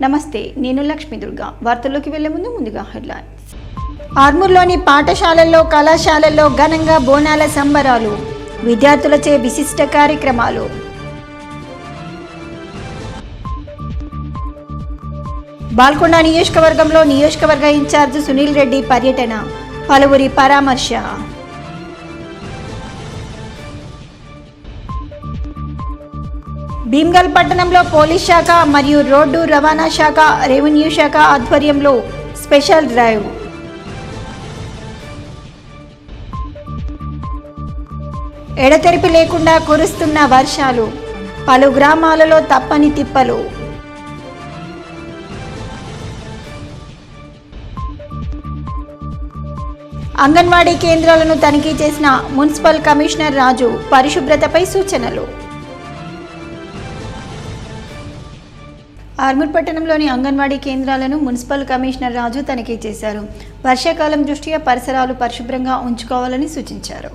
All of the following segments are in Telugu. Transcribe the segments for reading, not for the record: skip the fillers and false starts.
నమస్తే, నేను లక్ష్మీ దుర్గా. వార్తల్లోకి వెళ్లే ముందుగా హెడ్లైన్స్. ఆర్మూర్లోని పాఠశాలల్లో, కళాశాలల్లో ఘనంగా బోనాల సంబరాలు, విద్యార్థులచే విశిష్ట కార్యక్రమాలు. బాల్కొండ నియోజకవర్గంలో నియోజకవర్గ ఇన్ఛార్జ్ సునీల్ రెడ్డి పర్యటన, పలువురి పరామర్శ. భీమ్గల్ పట్టణంలో పోలీస్ శాఖ మరియు రోడ్డు రవాణా శాఖ, రెవెన్యూ శాఖ ఆధ్వర్యంలో స్పెషల్ డ్రైవ్. ఎడతెరిపి లేకుండా కురుస్తున్న వర్షాలు, పలు గ్రామాలలో తప్పని తిప్పలు. అంగన్వాడీ కేంద్రాలను తనిఖీ చేసిన మున్సిపల్ కమిషనర్ రాజు, పరిశుభ్రతపై సూచనలు. ఆర్మూర్ పట్టణంలోని అంగన్వాడీ కేంద్రాలను మున్సిపల్ కమిషనర్ రాజు తనిఖీ చేశారు. వర్షాకాలం దృష్ట్యా పరిసరాలు పరిశుభ్రంగా ఉంచుకోవాలని సూచించారు.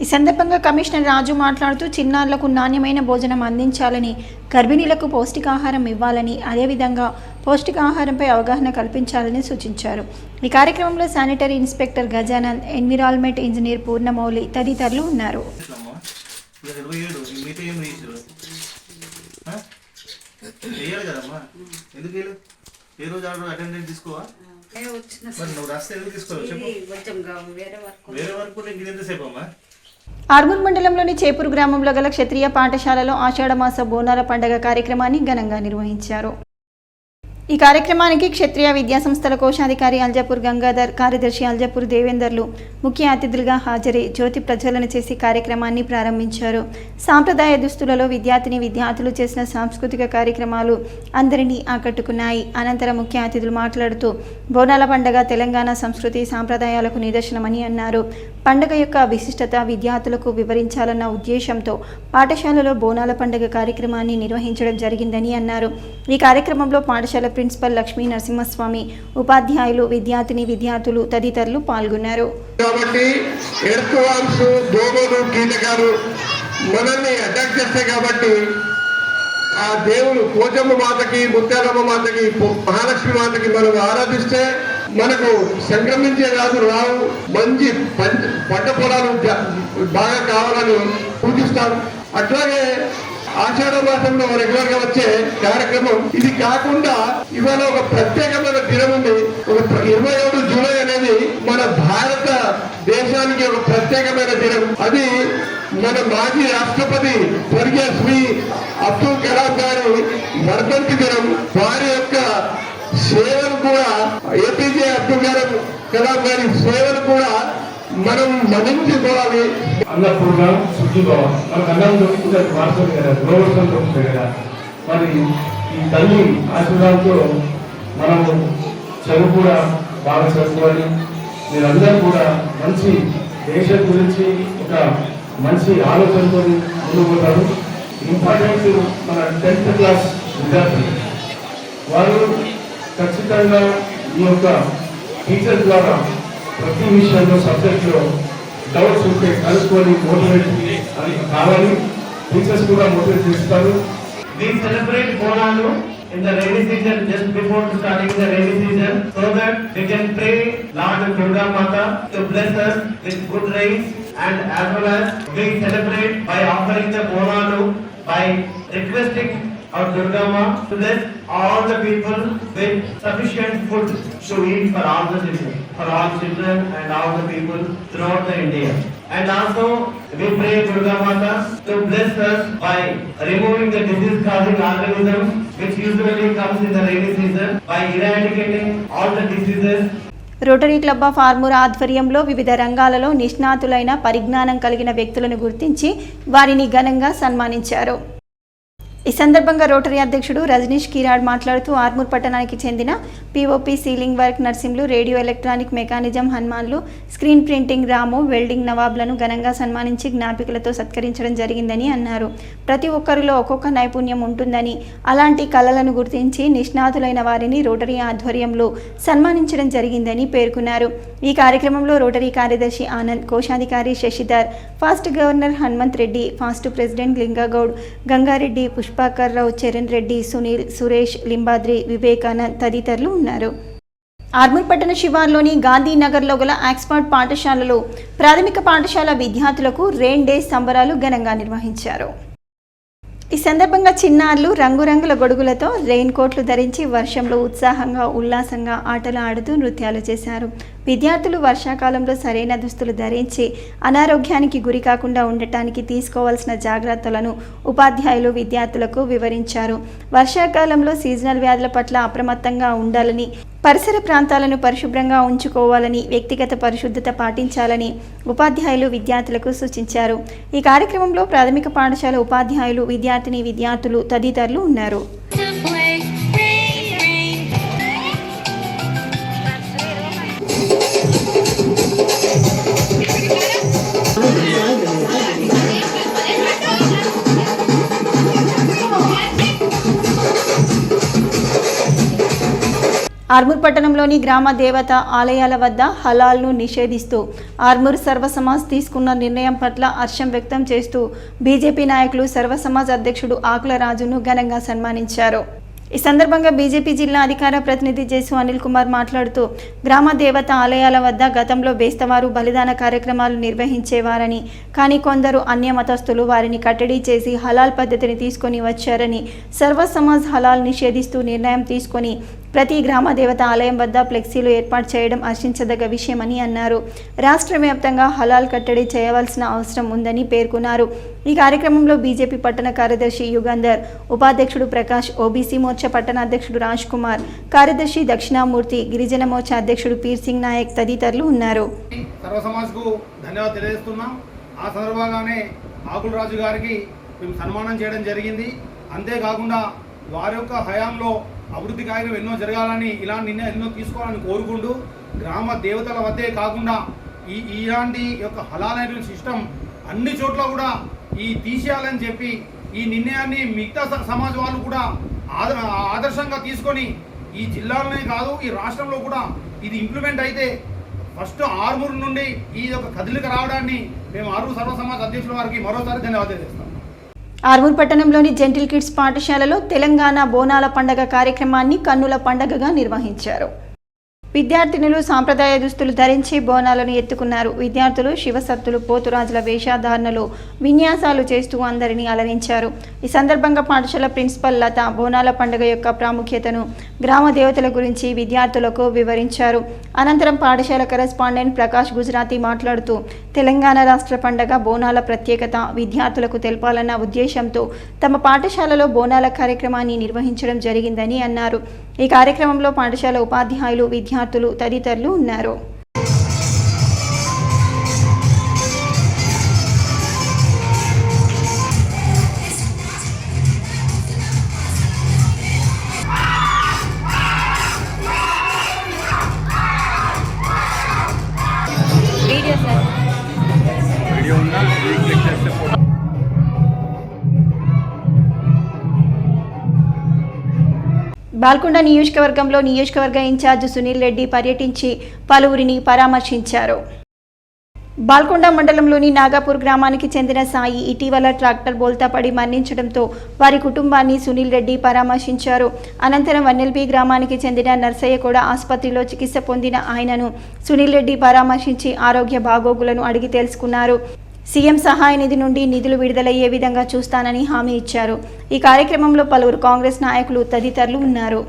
ఈ సందర్భంగా కమిషనర్ రాజు మాట్లాడుతూ చిన్నారులకు నాణ్యమైన భోజనం అందించాలని, గర్భిణీలకు పౌష్టికాహారం ఇవ్వాలని, అదేవిధంగా పౌష్టికాహారంపై అవగాహన కల్పించాలని సూచించారు. ఈ కార్యక్రమంలో sanitary inspector Gajanand, environment engineer Purnamouli తదితరులు ఉన్నారు. వేయాలి కదమ్మా, ఎందుకు వేయలేదు? ఏ రోజు అటెండెన్స్ తీసుకోవా? నువ్వు రాస్తే ఎందుకు తీసుకోవాలి చెప్పు. వేరే వరకు ఇంకెంతసేపు అమ్మా? ఆర్మూర్ మండలంలోని చేపూరు గ్రామంలో గల క్షత్రియ పాఠశాలలో ఆషాఢమాస బోనాల పండుగ కార్యక్రమాన్ని ఘనంగా నిర్వహించారు. ఈ కార్యక్రమానికి క్షత్రియ విద్యాసంస్థల కోశాధికారి అల్జాపూర్ గంగాధర్, కార్యదర్శి అల్జాపూర్ దేవేందర్లు ముఖ్య అతిథులుగా హాజరై జ్యోతి ప్రజ్వలన చేసి కార్యక్రమాన్ని ప్రారంభించారు. సాంప్రదాయ దుస్తులలో విద్యార్థులు చేసిన సాంస్కృతిక కార్యక్రమాలు అందరినీ ఆకట్టుకున్నాయి. అనంతరం ముఖ్య అతిథులు మాట్లాడుతూ బోనాల పండుగ తెలంగాణ సంస్కృతి సాంప్రదాయాలకు నిదర్శనమని అన్నారు. పండుగ యొక్క విశిష్టత విద్యార్థులకు వివరించాలన్న ఉద్దేశంతో పాఠశాలలో బోనాల పండుగ కార్యక్రమాన్ని నిర్వహించడం జరిగిందని అన్నారు. ఈ కార్యక్రమంలో పాఠశాల ప్రిన్సిపల్ లక్ష్మీ నరసింహస్వామి, ఉపాధ్యాయులు, విద్యార్థులు తదితరులు పాల్గొన్నారు. కాబట్టి ఎర్త్వామ్స్, దోమలు, కీటకాలు మనల్ని అటాక్ చేస్తాయి. కాబట్టి ఆ దేవుడు పోచమ్మ మాతకి, ముత్యాలమ్మ మాతకి, మహాలక్ష్మి మాతకి మనం ఆరాధిస్తే మనకు సంక్రమించే వ్యాధులు రావు, మంచి పంట పొలాలు బాగా కావాలని పూజిస్తాం. అట్లాగే ఆషాఢ మాసంలో రెగ్యులర్ గా వచ్చే కార్యక్రమం ఇది కాకుండా ఇవాళ ఒక ప్రత్యేకమైన దినం ఉంది. ఒక 27 జూలై అనేది మన భారత దేశానికి ఒక ప్రత్యేకమైన దినం. అది మన మాజీ రాష్ట్రపతి స్వర్గీయ శ్రీ అబ్దుల్ కలాం గారి వర్ధంతి దినం. వారి యొక్క సేవలు కూడా, ఏపీజే అబ్దుల్ కలాం గారి సేవలు కూడా మనం మన్నించుకోవాలి. అన్నపూర్ణ శుద్ధిభావ మనకు అన్నం దొరుకుతుంది, వాడుతుంది కదా, గోవర్ధం దొరుకుతుంది కదా. మరి ఈ తల్లి ఆశీర్వాదంతో మనము చదువు కూడా బాగా చదువుకోవాలి. మీరందరూ కూడా మంచి దేశం గురించి ఒక మంచి ఆలోచనతో ముందుకు పోతారు. ఇంపార్టెంట్ మన 10th క్లాస్ విద్యార్థులు వారు ఖచ్చితంగా ఈ యొక్క టీచర్ ద్వారా ప్రతి విషయంలో సబ్జెక్ట్లో డౌట్స్ ఉంటే కలుసుకొని మోటివేట్ అని కావాలి. టీచర్స్ కూడా మోటివేట్ చేస్తారు. We celebrate Bonalu in the rainy season, just before starting the rainy season, so that we can pray Lord Durga Mata to bless us with good rains, and as well as we celebrate by offering the Bonalu, by requesting our Durga Ma to bless all the people with sufficient food to eat for all the children and all the people throughout the India. And also we pray Durga Mata to bless us by removing the disease causing organisms which usually comes in the rainy season, by eradicating all the diseases. Rotary club of Armoor ఆధ్వర్యంలో వివిధ రంగాలలో నిష్ణాతులైన పరిజ్ఞానం కలిగిన వ్యక్తులను గుర్తించి వారిని ఘనంగా సన్మానించారు. ఈ సందర్భంగా రోటరీ అధ్యక్షుడు రజనీష్ కిరాడ్ మాట్లాడుతూ ఆర్మూర్ పట్టణానికి చెందిన POP ceiling work Narsimhulu, radio electronic mechanism Hanumanlu, screen printing Ramu, welding నవాబ్లను ఘనంగా సన్మానించి జ్ఞాపికలతో సత్కరించడం జరిగిందని అన్నారు. ప్రతి ఒక్కరిలో ఒక్కొక్క నైపుణ్యం ఉంటుందని, అలాంటి కళలను గుర్తించి నిష్ణాతులైన వారిని రోటరీ ఆధ్వర్యంలో సన్మానించడం జరిగిందని పేర్కొన్నారు. ఈ కార్యక్రమంలో రోటరీ కార్యదర్శి ఆనంద్, కోశాధికారి Shashidhar, past governor Hanumanth Reddy, past president Lingagoud, Gangareddy, Pushpakar Rao, Charan Reddy, Sunil, Suresh, Limbadri, Vivekanand తదితరులు ఉన్నారు. ఆర్మూర్ పట్టణ శివార్లోని గాంధీనగర్లో గల ఆక్స్ఫర్డ్ పాఠశాలలో ప్రాథమిక పాఠశాల విద్యార్థులకు రెయిన్ డే సంబరాలు ఘనంగా నిర్వహించారు. ఈ సందర్భంగా చిన్నారులు రంగురంగుల గొడుగులతో రెయిన్ కోట్లు ధరించి వర్షంలో ఉత్సాహంగా ఉల్లాసంగా ఆటలు ఆడుతూ నృత్యాలు చేశారు. విద్యార్థులు వర్షాకాలంలో సరైన దుస్తులు ధరించి అనారోగ్యానికి గురి కాకుండా ఉండటానికి తీసుకోవాల్సిన జాగ్రత్తలను ఉపాధ్యాయులు విద్యార్థులకు వివరించారు. వర్షాకాలంలో సీజనల్ వ్యాధుల పట్ల అప్రమత్తంగా ఉండాలని, పరిసర ప్రాంతాలను పరిశుభ్రంగా ఉంచుకోవాలని, వ్యక్తిగత పరిశుద్ధత పాటించాలని ఉపాధ్యాయులు విద్యార్థులకు సూచించారు. ఈ కార్యక్రమంలో ప్రాథమిక పాఠశాల ఉపాధ్యాయులు, విద్యార్థులు తదితరులు ఉన్నారు. ఆర్మూర్ పట్టణంలోని గ్రామ దేవత ఆలయాల వద్ద హలాల్ను నిషేధిస్తూ ఆర్మూర్ సర్వసమాజ్ తీసుకున్న నిర్ణయం పట్ల హర్షం వ్యక్తం చేస్తూ బీజేపీ నాయకులు సర్వసమాజ్ అధ్యక్షుడు ఆకుల రాజును ఘనంగా సన్మానించారు. ఈ సందర్భంగా బీజేపీ జిల్లా అధికార ప్రతినిధి జేసు అనిల్ కుమార్ మాట్లాడుతూ గ్రామ దేవత ఆలయాల వద్ద గతంలో బేస్తవారు బలిదాన కార్యక్రమాలు నిర్వహించేవారని, కానీ కొందరు అన్య మతస్థులు వారిని కట్టడి చేసి హలాల్ పద్ధతిని తీసుకొని వచ్చారని, సర్వ సమాజ్ హలాల్ నిషేధిస్తూ నిర్ణయం తీసుకొని ప్రతి గ్రామ దేవత ఆలయం వద్ద ఫ్లెక్సీలు ఏర్పాటు చేయడం హర్షించదగ్గ విషయమని అన్నారు. రాష్ట్ర వ్యాప్తంగా హలాల్ కట్టడి చేయవలసిన అవసరం ఉందని పేర్కొన్నారు. ఈ కార్యక్రమంలో బీజేపీ పట్టణ కార్యదర్శి యుగంధర్, ఉపాధ్యక్షుడు ప్రకాష్, ఓబీసీ మోర్చా పట్టణ అధ్యక్షుడు రాజ్ కుమార్, కార్యదర్శి దక్షిణామూర్తి, గిరిజన మోర్చా అధ్యక్షుడు పీర్ సింగ్ నాయక్ తదితరులు ఉన్నారు. సర్వసమాజ్కు ధన్యవాదాలు తెలియజేస్తున్నాం. ఆ సందర్భంగానే ఆకుల రాజు గారికి మేము సన్మానం చేయడం జరిగింది. అంతేకాకుండా వారి యొక్క హయాంలో అభివృద్ధి కార్యక్రమం ఎన్నో జరగాలని, ఇలాంటి నిర్ణయం ఎన్నో తీసుకోవాలని కోరుకుంటూ గ్రామ దేవతల వద్దే కాకుండా ఇలాంటి యొక్క హలాలైన సిస్టమ్ అన్ని చోట్ల కూడా తీసేయాలని చెప్పి ఈ నిర్ణయాన్ని మిగతా సమాజ వాళ్ళు కూడా ఆదర్శంగా తీసుకొని ఈ జిల్లాలోనే కాదు ఈ రాష్ట్రంలో కూడా ఇది ఇంప్లిమెంట్ అయితే ఫస్ట్ ఆర్మూర్ నుండి ఈ యొక్క కదలిక రావడాన్ని మేము ఆర్మూర్ సర్వ సమాజ్ అధ్యక్షుల వారికి మరోసారి ధన్యవాదాలు చేస్తాం. ఆర్మూర్ పట్టణంలోని జెంటిల్ కిడ్స్ పాఠశాలలో తెలంగాణ బోనాల పండగ కార్యక్రమాన్ని కన్నుల పండగగా నిర్వహించారు. విద్యార్థినులు సాంప్రదాయ దుస్తులు ధరించి బోనాలను ఎత్తుకున్నారు. విద్యార్థులు శివసత్తులు, పోతురాజుల వేషధారణలో విన్యాసాలు చేస్తూ అందరినీ అలరించారు. ఈ సందర్భంగా పాఠశాల ప్రిన్సిపల్ లత బోనాల పండుగ యొక్క ప్రాముఖ్యతను, గ్రామ దేవతల గురించి విద్యార్థులకు వివరించారు. అనంతరం పాఠశాల కరెస్పాండెంట్ ప్రకాష్ గుజరాతీ మాట్లాడుతూ తెలంగాణ రాష్ట్ర పండుగ బోనాల ప్రత్యేకత విద్యార్థులకు తెలపాలన్న ఉద్దేశంతో తమ పాఠశాలలో బోనాల కార్యక్రమాన్ని నిర్వహించడం జరిగిందని అన్నారు. ఈ కార్యక్రమంలో పాఠశాల ఉపాధ్యాయులు, విద్యార్థులు తదితరులు ఉన్నారు. బాల్కొండ నియోజకవర్గంలో నియోజకవర్గ ఇన్ఛార్జ్ సునీల్ రెడ్డి పర్యటించి పలువురిని పరామర్శించారు. బాల్కొండ మండలంలోని నాగాపూర్ గ్రామానికి చెందిన సాయి ఇటీవల ట్రాక్టర్ బోల్తాపడి మరణించడంతో వారి కుటుంబాన్ని సునీల్ రెడ్డి పరామర్శించారు. అనంతరం వన్నెల్పి గ్రామానికి చెందిన నర్సయ్య కూడా ఆసుపత్రిలో చికిత్స పొందిన ఆయనను సునీల్ రెడ్డి పరామర్శించి ఆరోగ్య బాగోగులను అడిగి తెలుసుకున్నారు. సీఎం సహాయ నిధి నుండి నిధులు విడుదలయ్యే విధంగా చూస్తానని హామీ ఇచ్చారు. ఈ కార్యక్రమంలో పలువురు కాంగ్రెస్ నాయకులు తదితరులు ఉన్నారు.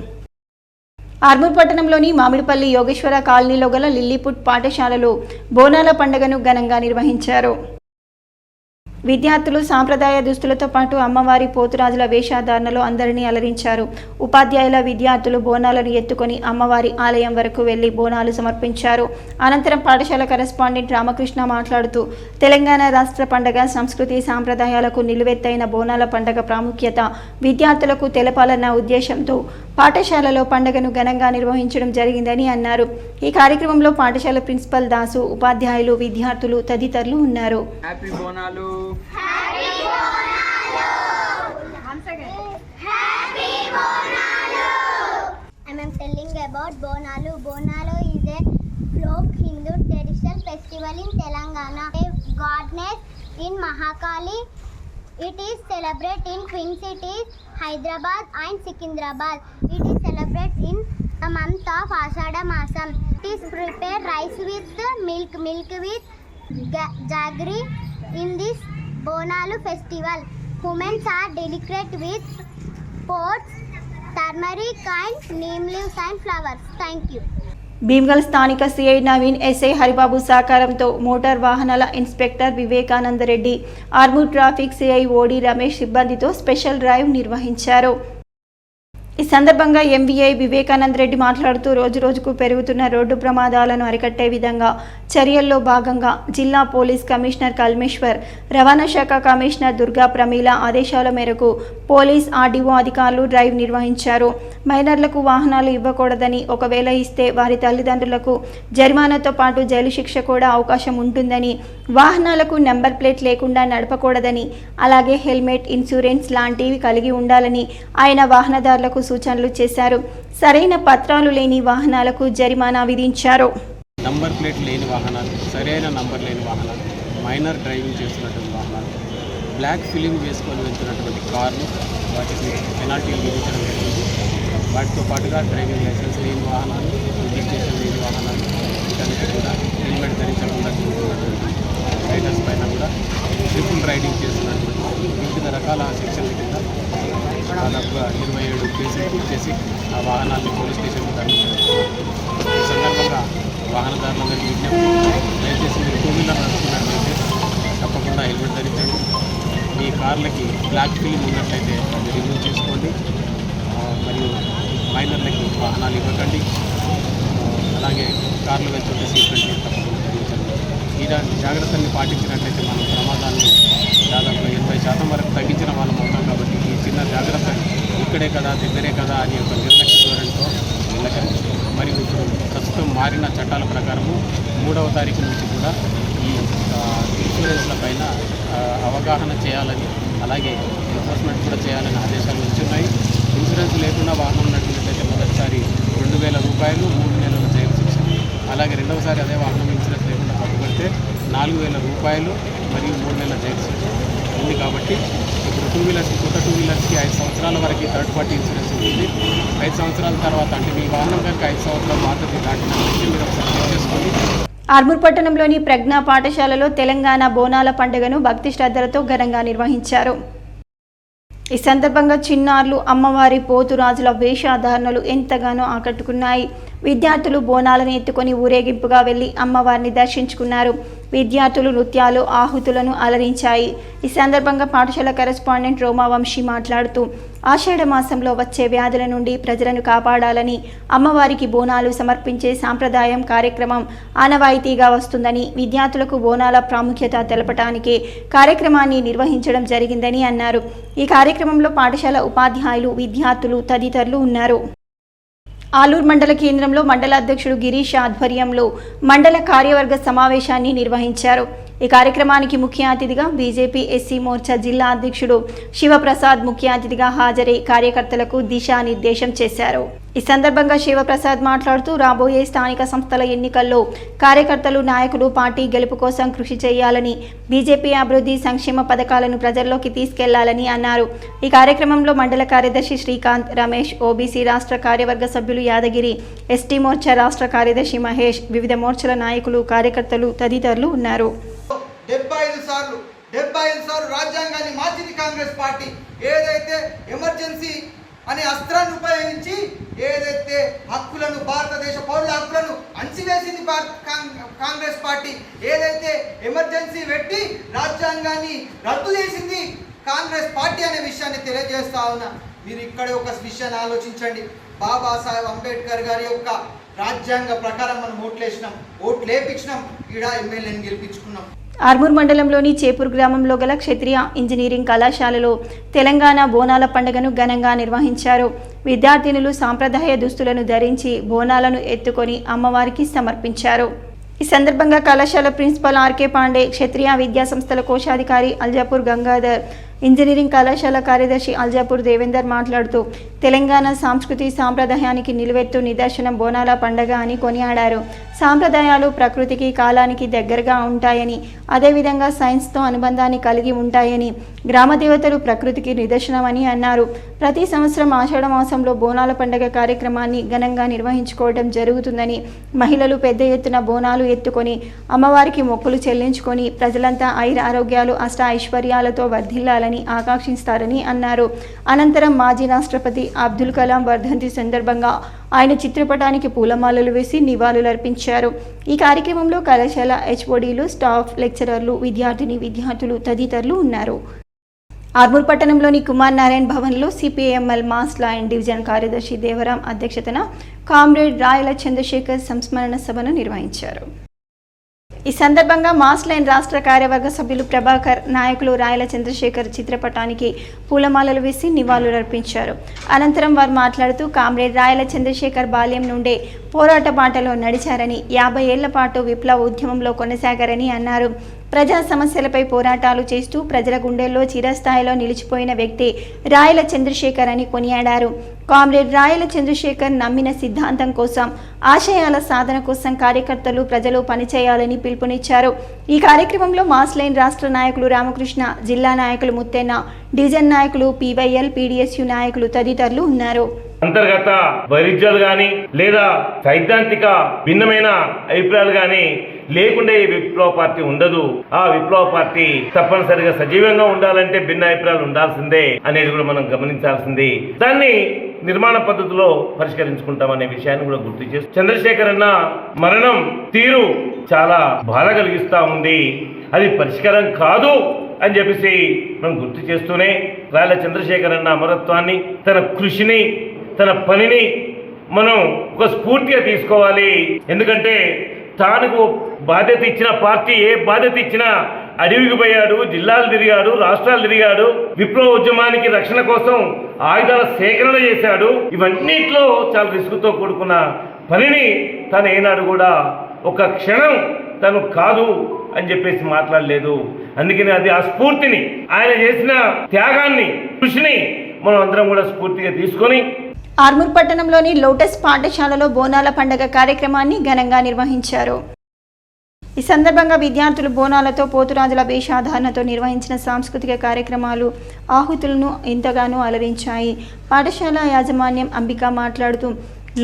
ఆర్మూర్ పట్టణంలోని మామిడిపల్లి యోగేశ్వర కాలనీలో గల లిల్లీపుట్ పాఠశాలలో బోనాల పండుగను ఘనంగా నిర్వహించారు. విద్యార్థులు సాంప్రదాయ దుస్తులతో పాటు అమ్మవారి పోతురాజుల వేషధారణలో అందరినీ అలరించారు. ఉపాధ్యాయుల విద్యార్థులు బోనాలను ఎత్తుకొని అమ్మవారి ఆలయం వరకు వెళ్లి బోనాలు సమర్పించారు. అనంతరం పాఠశాల కరెస్పాండెంట్ రామకృష్ణ మాట్లాడుతూ తెలంగాణ రాష్ట్ర పండుగ సంస్కృతి సాంప్రదాయాలకు నిలువెత్తైన బోనాల పండుగ ప్రాముఖ్యత విద్యార్థులకు తెలపాలన్న ఉద్దేశంతో పాఠశాలలో పండుగను ఘనంగా నిర్వహించడం జరిగిందని అన్నారు. ఈ కార్యక్రమంలో పాఠశాల ప్రిన్సిపల్ దాసు, ఉపాధ్యాయులు, విద్యార్థులు తదితరులు ఉన్నారు. Happy Bonalu. I am telling about Bonalu. Bonalu is a folk Hindu traditional festival in Telangana. A goddess in Mahakali. It is celebrated in Twin Cities, Hyderabad and Secunderabad. It is celebrated in the month of Ashada Masam. It is prepared rice with milk with jaggery. In this Bonalu festival, women are decorated with pots, turmeric and neem leaves and flowers. Thank you. Bheemgal స్థానిక సిఐ నవీన్, ఎస్ఐ హరిబాబు సహకారంతో మోటార్ వాహనాల inspector Vivekanandareddy, Armoor traffic CI ఓడి రమేష్ సిబ్బందితో స్పెషల్ డ్రైవ్ నిర్వహించారు. ఈ సందర్భంగా ఎంవీఐ వివేకానందరెడ్డి మాట్లాడుతూ రోజురోజుకు పెరుగుతున్న రోడ్డు ప్రమాదాలను అరికట్టే విధంగా చర్యల్లో భాగంగా జిల్లా పోలీస్ కమిషనర్ కల్మేశ్వర్, రవాణా శాఖ కమిషనర్ దుర్గా ప్రమీల ఆదేశాల మేరకు పోలీస్ ఆర్డీఓ అధికారులు డ్రైవ్ నిర్వహించారు. మైనర్లకు వాహనాలు ఇవ్వకూడదని, ఒకవేళ ఇస్తే వారి తల్లిదండ్రులకు జరిమానాతో పాటు జైలు శిక్ష కూడా అవకాశం ఉంటుందని, వాహనాలకు నెంబర్ ప్లేట్ లేకుండా నడపకూడదని, అలాగే హెల్మెట్, ఇన్సూరెన్స్ లాంటివి కలిగి ఉండాలని ఆయన వాహనదారులకు సూచనలు చేశారు. సరైన పత్రాలు లేని వాహనాలకు జరిమానా విధించారు. నంబర్ ప్లేట్ లేని వాహనాలు, సరైన నంబర్ లేని వాహనాలు, మైనర్ డ్రైవింగ్ చేస్తున్నటువంటి వాహనాలు, బ్లాక్ ఫిలిం వేసుకొని వెళ్తున్నటువంటి కార్లు, వాటికి పెనాల్టీలు విధించడం జరిగింది. వాటితో పాటుగా డ్రైవింగ్ లైసెన్స్ లేని వాహనాలు, రిజిస్ట్రేషన్ లేని వాహనాలు, వీటన్నిటి కూడా హెల్మెట్ ధరించకుండా తిరుగుతున్నటువంటి రైడర్స్ పైన కూడా ట్రిపుల్ రైడింగ్ చేస్తున్నటువంటి వివిధ రకాల సెక్షన్ల కింద దాదాపుగా 27 కేసులు బుక్ చేసి ఆ వాహనాన్ని పోలీస్ స్టేషన్కి తరలించారు. ఈ సందర్భంగా వాహనదారులందరికీ విజ్ఞప్తి, దయచేసి మీరు 2 వీలర్ నడుపుతున్నట్లయితే తప్పకుండా హెల్మెట్ ధరించండి. మీ కార్లకి బ్లాక్ ఫిలిం ఉన్నట్లయితే అది రిమూవ్ చేసుకోండి. మరియు మైనర్లకి వాహనాలు ఇవ్వకండి. అలాగే కార్లు వెళ్తుంటే సీట్ బెల్ట్ తప్పకుండా ధరించండి. ఇలాంటి జాగ్రత్తల్ని పాటించినట్లయితే మనం ప్రమాదాన్ని దాదాపు 80% వరకు తగ్గించిన వాళ్ళం అవుతాం. కాబట్టి ఈ చిన్న జాగ్రత్తలు ఇక్కడే కదా, దగ్గరే కదా అని ఒక నిర్లక్ష్య ధోరణితో వెళ్ళకండి. మరియు ఇప్పుడు ప్రస్తుతం మారిన చట్టాల ప్రకారము 3వ తారీఖు నుంచి కూడా ఈ ఇన్సూరెన్స్ల పైన అవగాహన చేయాలని, అలాగే ఎన్ఫోర్స్మెంట్ కూడా చేయాలని ఆదేశాలు వచ్చున్నాయి. ఇన్సూరెన్స్ లేకుండా వాహనం నడిపినట్లయితే మొదటిసారి 2000 రూపాయలు, 3 నెలల జైలు శిక్ష. అలాగే రెండవసారి అదే వాహనం ఇన్సూరెన్స్ లేకుండా పట్టుబడితే 4000 రూపాయలు మరియు 3 నెలల జైలు శిక్ష ఉంది. కాబట్టి ఇప్పుడు 2 వీలర్స్కి, కొత్త 2 వీలర్స్కి 5 సంవత్సరాల వరకు థర్డ్ పార్టీ ఇన్సూరెన్స్ ఉంటుంది. 5 సంవత్సరాల తర్వాత అంటే మీ వాహనం కనుక 5 సంవత్సరాల వార్తని దాటినట్లయితే మీరు ఒకసారి చెక్ చేసుకోండి. ఆర్మూర్ పట్టణంలోని ప్రజ్ఞా పాఠశాలలో తెలంగాణ బోనాల పండుగను భక్తి శ్రద్ధలతో ఘనంగా నిర్వహించారు. ఈ సందర్భంగా చిన్నారులు, అమ్మవారి పోతురాజుల వేషధారణలు ఎంతగానో ఆకట్టుకున్నాయి. విద్యార్థులు బోనాలను ఎత్తుకొని ఊరేగింపుగా వెళ్లి అమ్మవారిని దర్శించుకున్నారు. విద్యార్థులు నృత్యాలు, ఆహుతులను అలరించాయి. ఈ సందర్భంగా పాఠశాల కరెస్పాండెంట్ రోమావంశీ మాట్లాడుతూ ఆషాఢ మాసంలో వచ్చే వ్యాధుల నుండి ప్రజలను కాపాడాలని అమ్మవారికి బోనాలు సమర్పించే సాంప్రదాయం కార్యక్రమం ఆనవాయితీగా వస్తుందని, విద్యార్థులకు బోనాల ప్రాముఖ్యత తెలపడానికి కార్యక్రమాన్ని నిర్వహించడం జరిగిందని అన్నారు. ఈ కార్యక్రమంలో పాఠశాల ఉపాధ్యాయులు, విద్యార్థులు తదితరులు ఉన్నారు. ఆలూరు మండల కేంద్రంలో మండల అధ్యక్షుడు గిరీష్ ఆధ్వర్యంలో మండల కార్యవర్గ సమావేశాన్ని నిర్వహించారు. ఈ కార్యక్రమానికి ముఖ్య అతిథిగా బీజేపీ ఎస్సీ మోర్చా జిల్లా అధ్యక్షుడు శివప్రసాద్ ముఖ్య అతిథిగా హాజరై కార్యకర్తలకు దిశానిర్దేశం చేశారు. ఈ సందర్భంగా శివప్రసాద్ మాట్లాడుతూ రాబోయే స్థానిక సంస్థల ఎన్నికల్లో కార్యకర్తలు, నాయకులు పార్టీ గెలుపు కోసం కృషి చేయాలని, బీజేపీ అభివృద్ధి సంక్షేమ పథకాలను ప్రజల్లోకి తీసుకెళ్లాలని అన్నారు. ఈ కార్యక్రమంలో మండల కార్యదర్శి శ్రీకాంత్, రమేష్, ఓబీసీ రాష్ట్ర కార్యవర్గ సభ్యులు యాదగిరి, ఎస్టీ మోర్చా రాష్ట్ర కార్యదర్శి మహేష్, వివిధ మోర్చాల నాయకులు, కార్యకర్తలు తదితరులు ఉన్నారు. 75 సార్లు రాజ్యాంగాన్ని మార్చింది కాంగ్రెస్ పార్టీ. ఏదైతే ఎమర్జెన్సీ అనే అస్త్రాన్ని ఉపయోగించి ఏదైతే హక్కులను, భారతదేశ పౌరుల హక్కులను అణచివేసింది కాంగ్రెస్ పార్టీ, ఏదైతే ఎమర్జెన్సీ పెట్టి రాజ్యాంగాన్ని రద్దు చేసింది కాంగ్రెస్ పార్టీ అనే విషయాన్ని తెలియజేస్తా ఉన్నా. మీరు ఇక్కడ ఒక విషయాన్ని ఆలోచించండి. బాబాసాహెబ్ అంబేద్కర్ గారి యొక్క రాజ్యాంగ ప్రకారం మనం ఓట్లేసినాం, ఓట్లేపించినాం, ఈడ ఎమ్మెల్యేని గెలిపించుకున్నాం. ఆర్మూర్ మండలంలోని చేపూర్ గ్రామంలో గల క్షత్రియ ఇంజనీరింగ్ కళాశాలలో తెలంగాణ బోనాల పండుగను ఘనంగా నిర్వహించారు. విద్యార్థినులు సాంప్రదాయ దుస్తులను ధరించి బోనాలను ఎత్తుకొని అమ్మవారికి సమర్పించారు. ఈ సందర్భంగా కళాశాల ప్రిన్సిపల్ ఆర్కే పాండే, క్షత్రియ విద్యా సంస్థల కోశాధికారి అల్జాపూర్ గంగాధర్, ఇంజనీరింగ్ కళాశాల కార్యదర్శి అల్జాపూర్ దేవేందర్ మాట్లాడుతూ తెలంగాణ సంస్కృతి సాంప్రదాయానికి నిలువెత్తు నిదర్శనం బోనాల పండుగ అని కొనియాడారు. సాంప్రదాయాలు ప్రకృతికి కాలానికి దగ్గరగా ఉంటాయని, అదేవిధంగా సైన్స్తో అనుబంధాన్ని కలిగి ఉంటాయని, గ్రామ దేవతలు ప్రకృతికి నిదర్శనమని అన్నారు. ప్రతి సంవత్సరం ఆషాఢ మాసంలో బోనాల పండుగ కార్యక్రమాన్ని ఘనంగా నిర్వహించుకోవడం జరుగుతుందని, మహిళలు పెద్ద ఎత్తున బోనాలు ఎత్తుకొని అమ్మవారికి మొక్కులు చెల్లించుకొని ప్రజలంతా ఆయుర ఆరోగ్యాలు అష్ట ఐశ్వర్యాలతో వర్ధిల్లాలని ఆకాంక్షిస్తారని అన్నారు. అనంతరం మాజీ రాష్ట్రపతి అబ్దుల్ కలాం వర్ధంతి సందర్భంగా ఆయన చిత్రపటానికి పూలమాలలు వేసి నివాళులర్పించారు. ఈ కార్యక్రమంలో కళాశాల హెచ్ఓడీలు, స్టాఫ్, లెక్చరర్లు, విద్యార్థులు తదితరులు ఉన్నారు. ఆర్మూర్ పట్టణంలోని కుమార్ నారాయణ్ భవన్లో సిపిఐఎంఎల్ మాస్ లైన్ డివిజన్ కార్యదర్శి దేవరాం అధ్యక్షతన కామ్రేడ్ రాయల చంద్రశేఖర్ సంస్మరణ సభను నిర్వహించారు. ఈ సందర్భంగా మాస్ లైన్ రాష్ట్ర కార్యవర్గ సభ్యులు ప్రభాకర్, నాయకులు రాయల చంద్రశేఖర్ చిత్రపటానికి పూలమాలలు వేసి నివాళులర్పించారు. అనంతరం వారు మాట్లాడుతూ కామ్రేడ్ రాయల చంద్రశేఖర్ బాల్యం నుండే పోరాట బాటలో నడిచారని, 50 ఏళ్ల పాటు విప్లవ ఉద్యమంలో కొనసాగారని అన్నారు. ప్రజా సమస్యలపై పోరాటాలు చేస్తూ ప్రజల గుండెల్లో చిరస్థాయిలో నిలిచిపోయిన వ్యక్తి రాయల చంద్రశేఖర్ అని కొనియాడారు. కామ్రేడ్ రాయల చంద్రశేఖర్ నమ్మిన సిద్ధాంతం కోసం, ఆశయాల సాధన కోసం కార్యకర్తలు, ప్రజలు పనిచేయాలని పిలుపునిచ్చారు. ఈ కార్యక్రమంలో మాస్ లైన్ రాష్ట్ర నాయకులు రామకృష్ణ, జిల్లా నాయకులు ముత్తెన్న, డివిజన్ నాయకులు పీవైఎల్, పీడీఎస్యు నాయకులు తదితరులు ఉన్నారు. అంతర్గత వైరుధ్యాలు కానీ లేదా సైద్ధాంతిక భిన్నమైన అభిప్రాయాలు కానీ లేకుండా ఈ విప్లవ పార్టీ ఉండదు. ఆ విప్లవ పార్టీ తప్పనిసరిగా సజీవంగా ఉండాలంటే భిన్న అభిప్రాయాలు ఉండాల్సిందే అనేది కూడా మనం గమనించాల్సింది. దాన్ని నిర్మాణ పద్ధతిలో పరిష్కరించుకుంటామనే విషయాన్ని కూడా గుర్తు చేస్తూ, చంద్రశేఖర్ అన్న మరణం తీరు చాలా బాధ కలిగిస్తా ఉంది. అది పరిష్కారం కాదు అని చెప్పేసి మనం గుర్తు చేస్తూనే రాయల చంద్రశేఖర్ అన్న అమరత్వాన్ని, తన కృషిని, తన పనిని మనం ఒక స్ఫూర్తిగా తీసుకోవాలి. ఎందుకంటే తానుకు బాధ్యత ఇచ్చిన పార్టీ ఏ బాధ్యత ఇచ్చినా అడవికి పోయాడు, జిల్లాలు తిరిగాడు, రాష్ట్రాలు తిరిగాడు, విప్లవ ఉద్యమానికి రక్షణ కోసం ఆయుధాల సేకరణ చేశాడు. ఇవన్నిట్లో చాలా రిస్క్తో కూడుకున్న పనిని తను ఏనాడు కూడా ఒక క్షణం తను కాదు అని చెప్పేసి మాట్లాడలేదు. అందుకని అది ఆ స్ఫూర్తిని, ఆయన చేసిన త్యాగాన్ని, కృషిని మనం అందరం కూడా స్ఫూర్తిగా తీసుకొని ఆర్మూర్ పట్టణంలోని లోటస్ పాఠశాలలో బోనాల పండుగ కార్యక్రమాన్ని ఘనంగా నిర్వహించారు. ఈ సందర్భంగా విద్యార్థులు బోనాలతో, పోతురాజుల వేషధారణతో నిర్వహించిన సాంస్కృతిక కార్యక్రమాలు ఆహుతులను ఎంతగానో అలరించాయి. పాఠశాల యాజమాన్యం అంబిక మాట్లాడుతూ,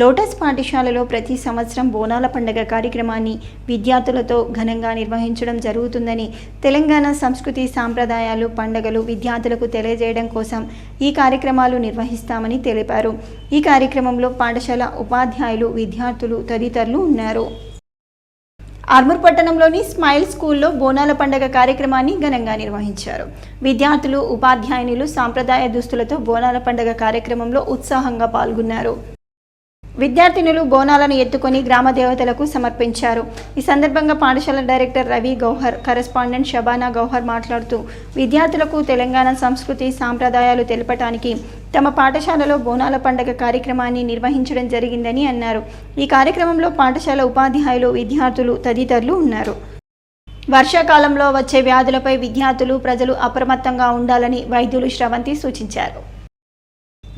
లోటస్ పాఠశాలలో ప్రతి సంవత్సరం బోనాల పండుగ కార్యక్రమాన్ని విద్యార్థులతో ఘనంగా నిర్వహించడం జరుగుతుందని, తెలంగాణ సంస్కృతి సాంప్రదాయాలు, పండుగలు విద్యార్థులకు తెలియజేయడం కోసం ఈ కార్యక్రమాలు నిర్వహిస్తామని తెలిపారు. ఈ కార్యక్రమంలో పాఠశాల ఉపాధ్యాయులు, విద్యార్థులు తదితరులు ఉన్నారు. ఆర్మూర్ పట్టణంలోని స్మైల్ స్కూల్లో బోనాల పండుగ కార్యక్రమాన్ని ఘనంగా నిర్వహించారు. విద్యార్థులు, ఉపాధ్యాయునులు సాంప్రదాయ దుస్తులతో బోనాల పండుగ కార్యక్రమంలో ఉత్సాహంగా పాల్గొన్నారు. విద్యార్థినులు బోనాలను ఎత్తుకొని గ్రామ దేవతలకు సమర్పించారు. ఈ సందర్భంగా పాఠశాల డైరెక్టర్ రవి గౌహర్, కరెస్పాండెంట్ షబానా గౌహర్ మాట్లాడుతూ, విద్యార్థులకు తెలంగాణ సంస్కృతి సాంప్రదాయాలు తెలపడానికి తమ పాఠశాలలో బోనాల పండుగ కార్యక్రమాన్ని నిర్వహించడం జరిగిందని అన్నారు. ఈ కార్యక్రమంలో పాఠశాల ఉపాధ్యాయులు, విద్యార్థులు తదితరులు ఉన్నారు. వర్షాకాలంలో వచ్చే వ్యాధులపై విద్యార్థులు, ప్రజలు అప్రమత్తంగా ఉండాలని వైద్యులు శ్రవంతి సూచించారు.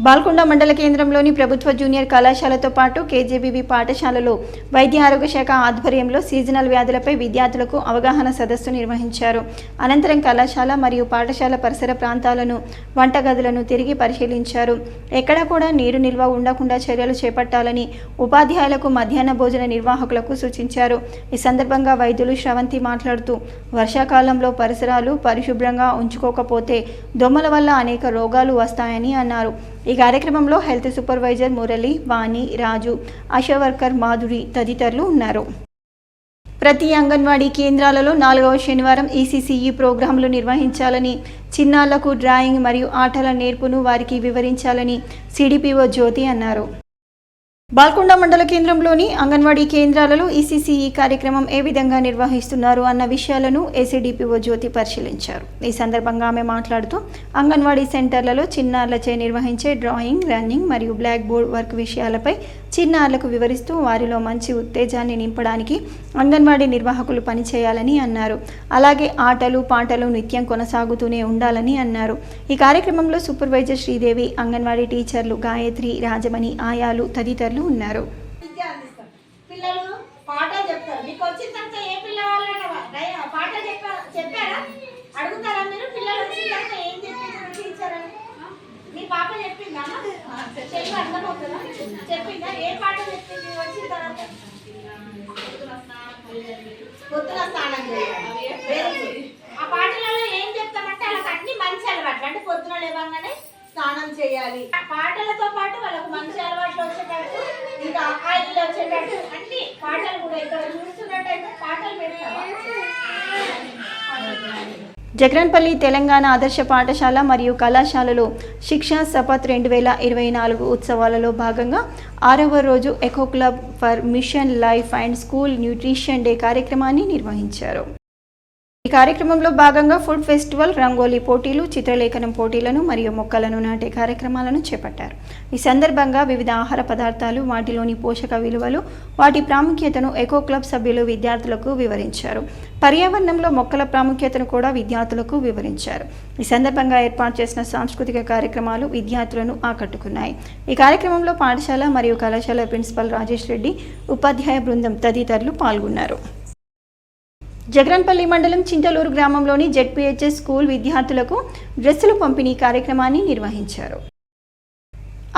బాల్కొండ మండల కేంద్రంలోని ప్రభుత్వ జూనియర్ కళాశాలతో పాటు కేజీబీబీ పాఠశాలలో వైద్య ఆరోగ్య శాఖ ఆధ్వర్యంలో సీజనల్ వ్యాధులపై విద్యార్థులకు అవగాహన సదస్సు నిర్వహించారు. అనంతరం కళాశాల మరియు పాఠశాల పరిసర ప్రాంతాలను, వంటగదులను తిరిగి పరిశీలించారు. ఎక్కడా కూడా నీరు నిల్వ ఉండకుండా చర్యలు చేపట్టాలని ఉపాధ్యాయులకు, మధ్యాహ్న భోజన నిర్వాహకులకు సూచించారు. ఈ సందర్భంగా వైద్యులు శ్రవంతి మాట్లాడుతూ, వర్షాకాలంలో పరిసరాలు పరిశుభ్రంగా ఉంచుకోకపోతే దోమల వల్ల అనేక రోగాలు వస్తాయని అన్నారు. ఈ కార్యక్రమంలో హెల్త్ సూపర్వైజర్ మురళి, వాణి, రాజు, ఆశా వర్కర్ మాధురి తదితరులు ఉన్నారు. ప్రతి అంగన్వాడీ కేంద్రాలలో 4వ శనివారం ఈసీసీఈ ప్రోగ్రాంలు నిర్వహించాలని, చిన్నారులకు డ్రాయింగ్ మరియు ఆటల నేర్పును వారికి వివరించాలని సిడిపిఓ జ్యోతి అన్నారు. బాల్కొండ మండల కేంద్రంలోని అంగన్వాడీ కేంద్రాలలో ఈసీసీఈ కార్యక్రమం ఏ విధంగా నిర్వహిస్తున్నారు అన్న విషయాలను ఏసీడీపీఓ జ్యోతి పరిశీలించారు. ఈ సందర్భంగా ఆమె మాట్లాడుతూ అంగన్వాడీ సెంటర్లలో చిన్నారులచే నిర్వహించే డ్రాయింగ్, రన్నింగ్ మరియు బ్లాక్ బోర్డ్ వర్క్ విషయాలపై చిన్నారులకు వివరిస్తూ వారిలో మంచి ఉత్తేజాన్ని నింపడానికి అంగన్వాడీ నిర్వాహకులు పనిచేయాలని అన్నారు. అలాగే ఆటలు, పాటలు నిత్యం కొనసాగుతూనే ఉండాలని అన్నారు. ఈ కార్యక్రమంలో సూపర్వైజర్ శ్రీదేవి, అంగన్వాడీ టీచర్లు గాయత్రి, రాజమణి, ఆయాలు తదితరులు ఉన్నారు. పిల్లలు పాటలు చెప్తారు. మీకు వచ్చిన తర్వాత ఏ పిల్లవాళ్ళైనా పాటలు చెప్పారా అడుగుతారా మీరు? పిల్లలు వచ్చిన తర్వాత ఏం చెప్పారు టీచర్ అని మీ పాప చెప్పిందా? చెప్పి అర్థమవుతుందా? చెప్పిందా? ఏ పాట చెప్పింది వచ్చిన తర్వాత? పొద్దున స్నానం చేయాలి. ఆ పాటలలో ఏం చెప్తామంటే వాళ్ళకి అన్ని మంచి అలవాట్లు, అంటే పొద్దున లేవగానే స్నానం చేయాలి. పాటలతో పాటు వాళ్ళకు మంచి అలవాట్లు వచ్చేటట్టు, ఇంకా ఆయిల్ వచ్చేటట్టు అన్ని పాటలు కూడా ఇక్కడ చూస్తున్నట్టయితే పాటలు పెడతావా? జగరన్పల్లి తెలంగాణ ఆదర్శ పాఠశాల మరియు కళాశాలలో శిక్షా శపథ్ 2024 ఉత్సవాలలో భాగంగా 6వ రోజు echo club for mission life and school nutrition day కార్యక్రమాన్ని నిర్వహించారు. ఈ కార్యక్రమంలో భాగంగా ఫుడ్ ఫెస్టివల్, రంగోలీ పోటీలు, చిత్రలేఖనం పోటీలను మరియు మొక్కలను నాటే కార్యక్రమాలను చేపట్టారు. ఈ సందర్భంగా వివిధ ఆహార పదార్థాలు, వాటిలోని పోషక విలువలు, వాటి ప్రాముఖ్యతను ఎకో క్లబ్ సభ్యులు విద్యార్థులకు వివరించారు. పర్యావరణంలో మొక్కల ప్రాముఖ్యతను కూడా విద్యార్థులకు వివరించారు. ఈ సందర్భంగా ఏర్పాటు చేసిన సాంస్కృతిక కార్యక్రమాలు విద్యార్థులను ఆకట్టుకున్నాయి. ఈ కార్యక్రమంలో పాఠశాల మరియు కళాశాల ప్రిన్సిపల్ రాజేష్ రెడ్డి, ఉపాధ్యాయ బృందం తదితరులు పాల్గొన్నారు. జగరన్పల్లి మండలం చింతలూరు గ్రామంలోని జెడ్పీహెచ్ఎస్ స్కూల్ విద్యార్థులకు డ్రెస్సులు పంపిణీ కార్యక్రమాన్ని నిర్వహించారు.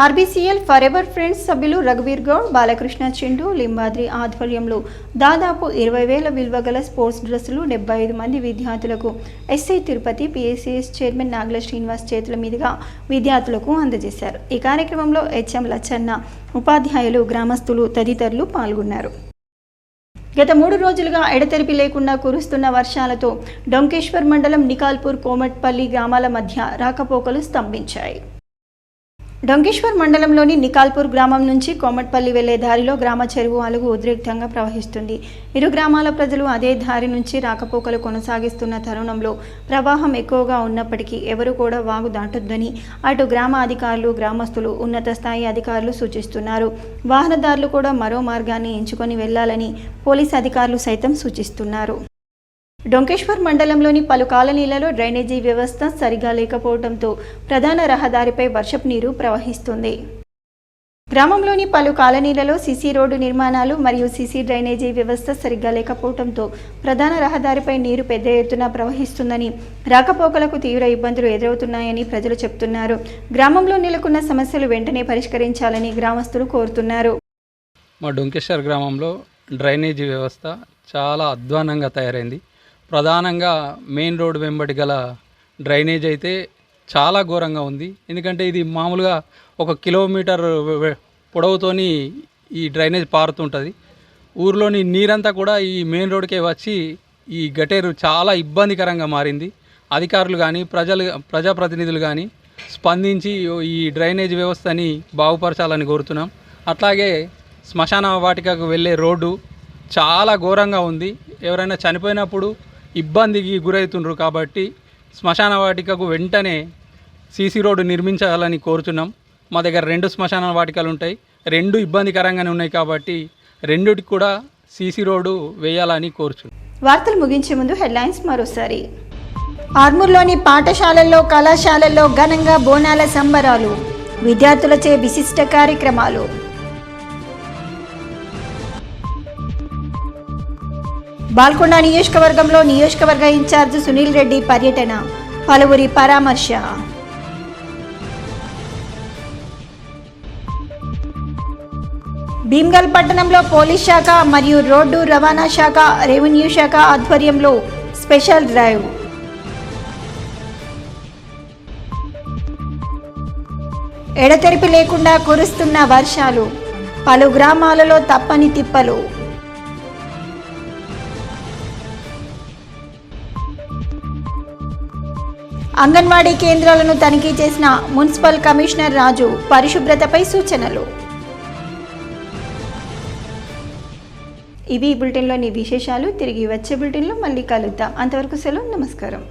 ఆర్బీసీఎల్ ఫర్ ఎవర్ ఫ్రెండ్స్ సభ్యులు రఘువీర్ గౌడ్, బాలకృష్ణ చిండు, లింబాద్రి ఆధ్వర్యంలో దాదాపు 20,000 విలువ గల స్పోర్ట్స్ డ్రెస్సులు 75 మంది విద్యార్థులకు SI Tirupati, PSCS chairman Nagala Srinivas చేతుల మీదుగా విద్యార్థులకు అందజేశారు. ఈ కార్యక్రమంలో హెచ్ఎం లచ్చన్న, ఉపాధ్యాయులు, గ్రామస్తులు తదితరులు పాల్గొన్నారు. గత 3 రోజులుగా ఎడతెరిపి లేకుండా కురుస్తున్న వర్షాలతో డొంకేశ్వర్ మండలం నికాల్పూర్, కోమట్పల్లి గ్రామాల మధ్య రాకపోకలు స్తంభించాయి. డొంకేశ్వర్ మండలంలోని నికాల్పూర్ గ్రామం నుంచి కోమట్పల్లి వెళ్లే దారిలో గ్రామ చెరువు అలుగు ఉద్రిక్తంగా ప్రవహిస్తుంది. ఇరు గ్రామాల ప్రజలు అదే దారి నుంచి రాకపోకలు కొనసాగిస్తున్న తరుణంలో ప్రవాహం ఎక్కువగా ఉన్నప్పటికీ ఎవరు కూడా వాగు దాటొద్దని అటు గ్రామ అధికారులు, గ్రామస్తులు, ఉన్నత స్థాయి అధికారులు సూచిస్తున్నారు. వాహనదారులు కూడా మరో మార్గాన్ని ఎంచుకొని వెళ్లాలని పోలీసు అధికారులు సైతం సూచిస్తున్నారు. డొంకేశ్వర్ మండలంలోని పలు కాలనీలలో డ్రైనేజీ వ్యవస్థ సరిగా లేకపోవడంతో ప్రధాన రహదారిపై వర్షపు నీరు ప్రవహిస్తుంది. గ్రామంలోని పలు కాలనీలలో సీసీ రోడ్డు నిర్మాణాలు మరియు సీసీ డ్రైనేజీ వ్యవస్థ సరిగ్గా లేకపోవడంతో ప్రధాన రహదారిపై నీరు పెద్ద ఎత్తున ప్రవహిస్తుందని, రాకపోకలకు తీవ్ర ఇబ్బందులు ఎదురవుతున్నాయని ప్రజలు చెబుతున్నారు. గ్రామంలో నెలకొన్న సమస్యలు వెంటనే పరిష్కరించాలని గ్రామస్తులు కోరుతున్నారు. మా డొంకేశ్వర్ గ్రామంలో డ్రైనేజీ వ్యవస్థ చాలా అధ్వానంగా తయారైంది. ప్రధానంగా మెయిన్ రోడ్ వెంబడి గల డ్రైనేజ్ అయితే చాలా ఘోరంగా ఉంది. ఎందుకంటే ఇది మామూలుగా 1 కిలోమీటర్ పొడవుతోని ఈ డ్రైనేజ్ పారుతుంటుంది. ఊర్లోని నీరంతా కూడా ఈ మెయిన్ రోడ్కే వచ్చి ఈ గటేరు చాలా ఇబ్బందికరంగా మారింది. అధికారులు కానీ ప్రజాప్రతినిధులు కానీ స్పందించి ఈ డ్రైనేజ్ వ్యవస్థని బాగుపరచాలని కోరుతున్నాం. అట్లాగే శ్మశాన వాటికకు వెళ్ళే రోడ్డు చాలా ఘోరంగా ఉంది. ఎవరైనా చనిపోయినప్పుడు ఇబ్బందికి గురవుతుండ్రు కాబట్టి శ్మశాన వాటికకు వెంటనే సీసీ రోడ్డు నిర్మించాలని కోరుతున్నాం. మా దగ్గర 2 శ్మశాన వాటికలు ఉంటాయి. 2 ఇబ్బందికరంగానే ఉన్నాయి కాబట్టి రెండుటికి కూడా సీసీ రోడ్డు వేయాలని కోరుచున్నాం. వార్తలు ముగించే ముందు హెడ్లైన్స్ మరోసారి. ఆర్మూర్లోని పాఠశాలల్లో, కళాశాలల్లో ఘనంగా బోనాల సంబరాలు, విద్యార్థులచే విశిష్ట కార్యక్రమాలు. బాల్కొండ నియోజకవర్గంలో నియోజకవర్గ ఇన్ఛార్జ్ సునీల్ రెడ్డి పర్యటన, పలువురి పరామర్శ. భీమ్గల్ పట్టణంలో పోలీస్ శాఖ మరియు రోడ్డు రవాణా శాఖ, రెవెన్యూ శాఖ ఆధ్వర్యంలో స్పెషల్ డ్రైవ్. ఎడతెరిపి లేకుండా కురుస్తున్న వర్షాలు, పలు గ్రామాలలో తప్పని తిప్పలు. అంగన్వాడీ కేంద్రాలను తనిఖీ చేసిన మున్సిపల్ కమిషనర్ రాజు, పరిశుభ్రతపై సూచనలు. ఇవి ఈ బులెటిన్లోని విశేషాలు. తిరిగి వచ్చే బులెటిన్లో మళ్ళీ కలుద్దాం. అంతవరకు సెలవు. నమస్కారం.